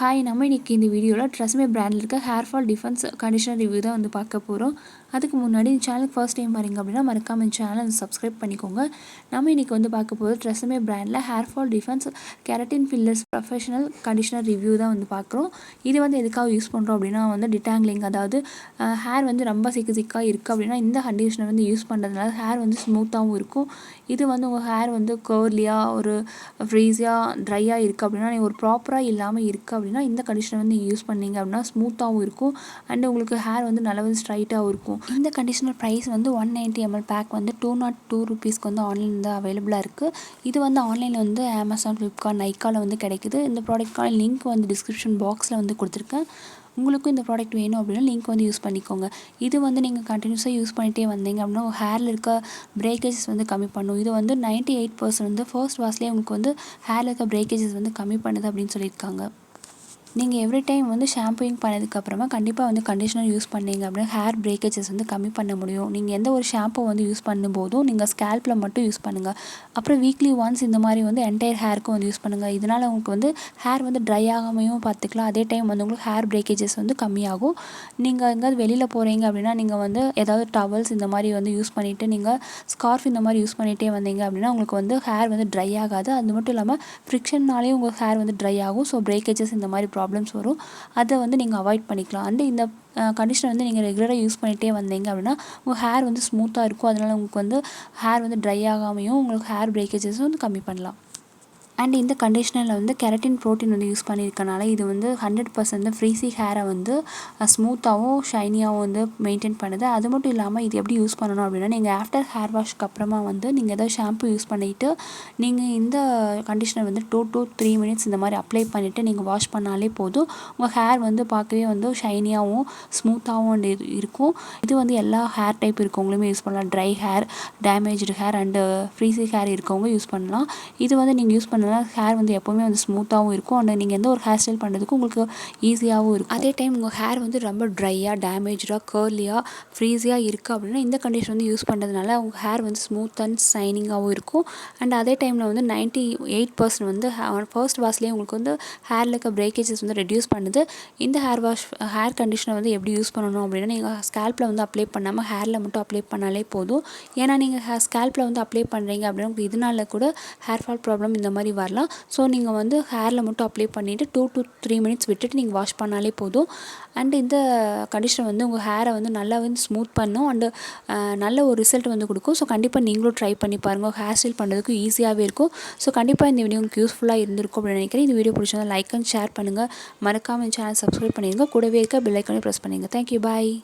Hi, நம்ம இன்றைக்கி இந்த வீடியோவில் ட்ரெஸ்மே பிராண்டில் இருக்க hair fall defence conditioner review தான் வந்து பார்க்க போகிறோம். அதுக்கு முன்னாடி இந்த சேனலுக்கு ஃபர்ஸ்ட் டைம் வரீங்க அப்படின்னா மறக்காம இந்த சேனலை சப்ஸ்கிரைப் பண்ணிக்கோங்க. நம்ம இன்றைக்கி வந்து பார்க்க போகிறது ட்ரெஸ்மே பிராண்டில் hair fall defence keratin fillers professional conditioner review தான் வந்து பார்க்குறோம். இது வந்து எதுக்காக யூஸ் பண்ணுறோம் அப்படின்னா வந்து டிட்டாங்கிளிங், அதாவது ஹேர் வந்து ரொம்ப சிக்காக இருக்குது அப்படின்னா இந்த கண்டிஷனர் வந்து யூஸ் பண்ணுறதுனால ஹேர் வந்து ஸ்மூத்தாகவும் இருக்கும். இது வந்து உங்கள் ஹேர் வந்து கர்லியாக ஒரு ஃப்ரீஸியாக ட்ரையாக இருக்குது அப்படின்னா ஒரு ப்ராப்பராக இல்லாமல் இருக்குது அப்படின்னா இந்த கண்டிஷனர் வந்து நீங்கள் யூஸ் பண்ணீங்க அப்படின்னா ஸ்மூத்தாகவும் இருக்கும் அண்ட் உங்களுக்கு ஹேர் வந்து நல்லா வந்து ஸ்ட்ரைட்டாகவும் இருக்கும். இந்த கண்டிஷனர் ப்ரைஸ் வந்து 190 ml பேக் வந்து 202 rupeesக்கு வந்து ஆன்லைன் வந்து அவைலபிளாக இருக்குது. இது வந்து ஆன்லைனில் வந்து அமேசான், ஃப்ளிப்கார்ட், நைக்காவில் வந்து கிடைக்குது. இந்த ப்ராடக்ட்கான லிங்க் வந்து டிஸ்கிரிப்ஷன் பாக்ஸில் வந்து கொடுத்துருக்கேன். உங்களுக்கும் இந்த ப்ராடக்ட் வேணும் அப்படின்னா லிங்க் வந்து யூஸ் பண்ணிக்கோங்க. இது வந்து நீங்கள் கண்டினியூஸாக யூஸ் பண்ணிகிட்டே வந்தீங்க அப்படின்னா ஹேரில் இருக்க பிரேக்கேஜஸ் வந்து கம்மி பண்ணும். இது வந்து 98% வந்து ஃபர்ஸ்ட் வாஷ்லேயே உங்களுக்கு வந்து ஹேரில் இருக்க பிரேக்கேஜஸ் வந்து கம்மி பண்ணுது அப்படின்னு சொல்லியிருக்காங்க. நீங்கள் எவ்ரி டைம் வந்து ஷாம்பூயிங் பண்ணதுக்கப்புறமா கண்டிப்பாக வந்து கண்டிஷனர் யூஸ் பண்ணீங்க அப்படின்னா ஹேர் பிரேக்கேஜஸ் வந்து கம்மி பண்ண முடியும். நீங்கள் எந்த ஒரு ஷாம்பூ வந்து யூஸ் பண்ணும்போதும் நீங்கள் ஸ்கேல்பில் மட்டும் யூஸ் பண்ணுங்கள். அப்புறம் வீக்லி ஒன்ஸ் இந்த மாதிரி வந்து என்டையர் ஹேருக்கும் வந்து யூஸ் பண்ணுங்கள். இதனால் உங்களுக்கு வந்து ஹேர் வந்து ட்ரை ஆகாமையும் பார்த்துக்கலாம். அதே டைம் வந்து உங்களுக்கு ஹேர் பிரேக்கேஜஸ் வந்து கம்மியாகும். நீங்கள் எங்கேயாவது வெளியில் போகிறீங்க அப்படின்னா நீங்கள் வந்து ஏதாவது டவல்ஸ் இந்த மாதிரி வந்து யூஸ் பண்ணிவிட்டு நீங்கள் ஸ்கார்ஃப் இந்த மாதிரி யூஸ் பண்ணிகிட்டே வந்தீங்க அப்படின்னா உங்களுக்கு வந்து ஹேர் வந்து ட்ரை ஆகாது. அது மட்டும் இல்லாமல் ஃப்ரிக்ஷன்னாலேயும் உங்கள் ஹேர் வந்து ட்ரை ஆகும். ஸோ பிரேக்கேஜஸ் இந்த மாதிரி ப்ராப்ளம்ஸ் வரும். அதை வந்து நீங்கள் அவாய்ட் பண்ணிக்கலாம். அண்ட் இந்த கண்டிஷனர் வந்து நீங்கள் ரெகுலராக யூஸ் பண்ணிகிட்டே வந்தீங்க அப்படின்னா உங்கள் ஹேர் வந்து ஸ்மூத்தாக இருக்கும். அதனால் உங்களுக்கு வந்து ஹேர் வந்து ட்ரை ஆகாமையும் உங்களுக்கு ஹேர் பிரேக்கேஜஸும் வந்து கம்மி பண்ணலாம். அண்ட் இந்த கண்டிஷனரில் வந்து கெரட்டின் ப்ரோட்டீன் வந்து யூஸ் பண்ணியிருக்கனால இது வந்து 100% ஃப்ரீஸி ஹேரை வந்து ஸ்மூத்தாகவும் ஷைனியாகவும் வந்து மெயின்டைன் பண்ணுது. அது மட்டும் இல்லாமல் இது எப்படி யூஸ் பண்ணணும் அப்படின்னா நீங்கள் ஆஃப்டர் ஹேர் வாஷ்க்கு அப்புறமா வந்து நீங்கள் ஏதாவது ஷாம்பு யூஸ் பண்ணிவிட்டு நீங்கள் இந்த கண்டிஷனர் வந்து 2 to 3 minutes இந்த மாதிரி அப்ளை பண்ணிவிட்டு நீங்கள் வாஷ் பண்ணாலே போதும். உங்கள் ஹேர் வந்து பார்க்கவே வந்து ஷைனியாகவும் ஸ்மூத்தாகவும் இருக்கும். இது வந்து எல்லா ஹேர் டைப் இருக்கவங்களுமே யூஸ் பண்ணலாம். Try hair, damaged hair and frizzy hair இருக்கவங்க யூஸ் பண்ணலாம். இது வந்து நீங்கள் யூஸ் பண்ண ஹேர் வந்து எப்போவுமே வந்து ஸ்மூத்தாகவும் இருக்கும். அண்ட் நீங்கள் எந்த ஒரு ஹேர் ஸ்டைல் பண்ணுறதுக்கு உங்களுக்கு ஈஸியாகவும் இருக்கும். அதே டைம் உங்கள் ஹேர் வந்து ரொம்ப ட்ரையாக, டேமேஜாக, கர்லியாக, ஃப்ரீஸியாக இருக்குது அப்படின்னா இந்த கண்டிஷன் வந்து யூஸ் பண்ணுறதுனால உங்கள் ஹேர் வந்து ஸ்மூத் அண்ட் ஷைனிங்காகவும் இருக்கும். அண்ட் அதே டைமில் வந்து 98% வந்து ஃபர்ஸ்ட் வாஷ்லேயே உங்களுக்கு வந்து ஹேரில் இருக்க பிரேக்கேஜஸ் வந்து ரெடியூஸ் பண்ணுது. இந்த ஹேர் கண்டிஷனர் வந்து எப்படி யூஸ் பண்ணணும் அப்படின்னா நீங்கள் ஸ்கேல்பில் வந்து அப்ளை பண்ணாமல் ஹேரில் மட்டும் அப்ளை பண்ணாலே போதும். ஏன்னா நீங்கள் ஸ்கேல்பில் வந்து அப்ளை பண்ணுறீங்க அப்படின்னா உங்களுக்கு இதனால கூட ஹேர் ஃபால் ப்ராப்ளம் இந்த மாதிரி வரலாம். ஸோ நீங்கள் வந்து ஹேரில் மட்டும் அப்ளை பண்ணிவிட்டு 2 to 3 minutes விட்டுட்டு நீங்கள் வாஷ் பண்ணாலே போதும். அண்ட் இந்த கண்டிஷனர் வந்து உங்கள் ஹேரை வந்து நல்லா வந்து ஸ்மூத் பண்ணும் அண்டு நல்ல ஒரு ரிசல்ட் வந்து கொடுக்கும். ஸோ கண்டிப்பாக நீங்களும் ட்ரை பண்ணி பாருங்கள். ஹேர் ஸ்டைல் பண்ணுறதுக்கு ஈஸியாகவே இருக்கும். ஸோ கண்டிப்பாக இந்த வீடியோ உங்களுக்கு யூஸ்ஃபுல்லாக இருந்திருக்கும் அப்படின்னு நினைக்கிறேன். இந்த வீடியோ பிடிச்சதா லைக் அண்ட் ஷேர் பண்ணுங்கள். மறக்காமல் இந்த சேனல் சப்ஸ்கிரைப் பண்ணிடுங்க. கூடவே இருக்க பெல் ஐக்கானை ப்ரெஸ் பண்ணுங்கள். தேங்க்யூ, பாய்.